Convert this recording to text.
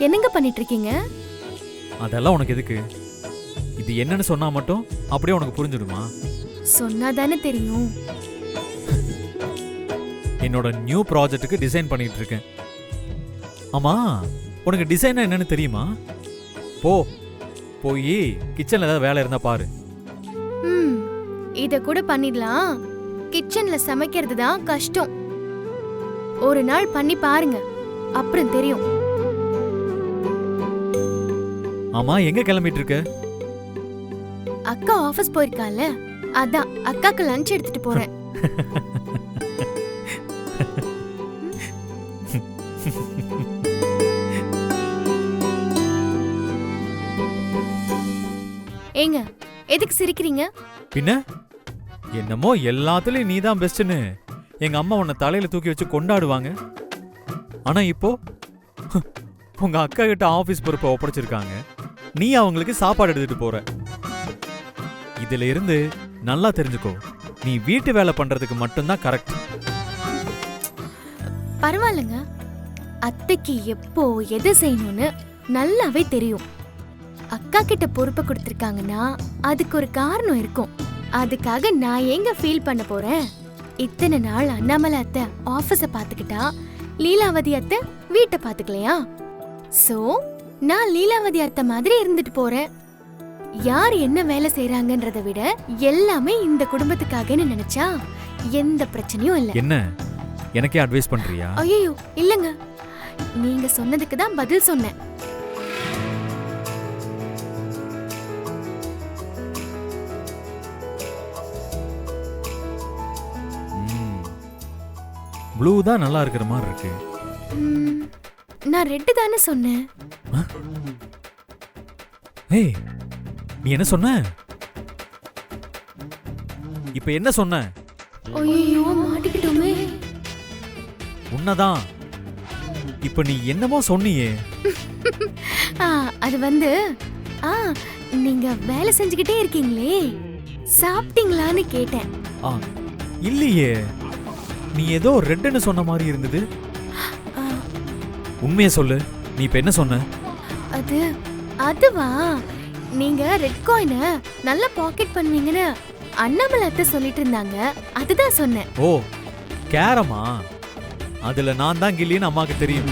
என்னங்க பண்ணிட்டு இருக்கீங்க? அதெல்லாம் உனக்கு எதுக்கு? இது என்னன்னு சொன்னா மட்டும் அப்படியே உனக்கு புரிஞ்சிடுமா? சொன்னாதானே தெரியும். என்னோட நியூ ப்ராஜெக்ட்டுக்கு டிசைன் பண்ணிட்டு இருக்கேன். ஆமா, உனக்கு டிசைனா என்னன்னு தெரியுமா? போய் கிச்சன்ல ஏதாவது வேலை இருந்தா பாரு. இத கூட பண்ணிடலாம். கிச்சன்ல சமைக்கிறது தான் கஷ்டம். ஒரு நாள் பண்ணி பாருங்க, அப்புறம் தெரியும். ஆமா, எங்க கிளம்பிட்டு இருக்க? அக்கா ஆபீஸ் போயிருக்கால, அதான் அக்காக்கு லஞ்ச் எடுத்துட்டு போறேன். ஏங்க, எதுக்கு சிரிக்கிறீங்க? பின்ன என்னமோ எல்லாத்துலயும் நீதான் பெஸ்ட்னு எங்க அம்மா உன்னை தலையில தூக்கி வச்சு கொண்டாடுவாங்க. ஆனா இப்போ உங்க அக்கா கிட்ட ஆபீஸ் பொறுப்பை ஒப்படைச்சிருக்காங்க. நீ அவங்களுக்கு சாப்பாடு எடுத்துட்டு போற. இதுல இருந்து நல்லா தெரிஞ்சுக்கோ, நீ வீட்டு வேலை பண்றதுக்கு மட்டும்தான் கரெக்ட். பரவாயில்லைங்க, அத்தைக்கு எப்போ எது செய்யணும்னு நல்லாவே தெரியும். அக்கா கிட்ட பொறுப்பை கொடுத்திருக்காங்கன்னா அதுக்கு ஒரு காரணம் இருக்கும். அதுக்காக நான் எங்க ஃபீல் பண்ண போறேன்? இத்தனை நாள் அண்ணாமலை அத்தை ஆபீஸ பாத்துக்கிட்டா, லீலாவதி அத்தை வீட்டை பாத்துக்கலையா? சோ நான் லீலாவதி அத்தை மாதிரி இருந்துட்டு போறேன். யார் என்ன வேலை செய்யறாங்கன்றத விட எல்லாமே இந்த குடும்பத்துக்காகன்னு நினைச்சா எந்த பிரச்சனையும் இல்ல. என்ன எனக்கே அட்வைஸ் பண்றியா? ஐயோ இல்லங்க, நீங்க சொன்னதுக்கு தான் பதில் சொன்னேன். ப்ளூ தான் நல்லா இருக்கிற மாதிரி இருக்கு. நான் ரெட் தானே சொன்னேன். ஏய், நீ என்ன சொன்ன? இப்ப என்ன சொன்ன? ஐயோ மாட்டிக்கிட்டோமே. உன்னதான். இப்ப நீ என்னமோ சொன்னியே. அது வந்து நீங்க வேலை செஞ்சுக்கிட்டே இருக்கீங்களே, சாப்பிட்டீங்களான்னு கேட்டேன். இல்லையே, நீ ஏதோ ரெட்னு சொன்ன மாதிரி இருந்தது. உண்மையை சொல்லு, நீ இப்ப என்ன சொன்ன? அதுவா, நீங்க ரெட் காயினை நல்லா பாக்கெட் பண்ணுவீங்கன்னு அண்ணாமலை அத்தை சொல்லிட்டு இருந்தாங்க, அதுதான் சொன்னேன். ஓ, கேரமா? அதுல நான் தான் கில்லின்னு அம்மாக்கு தெரியும்.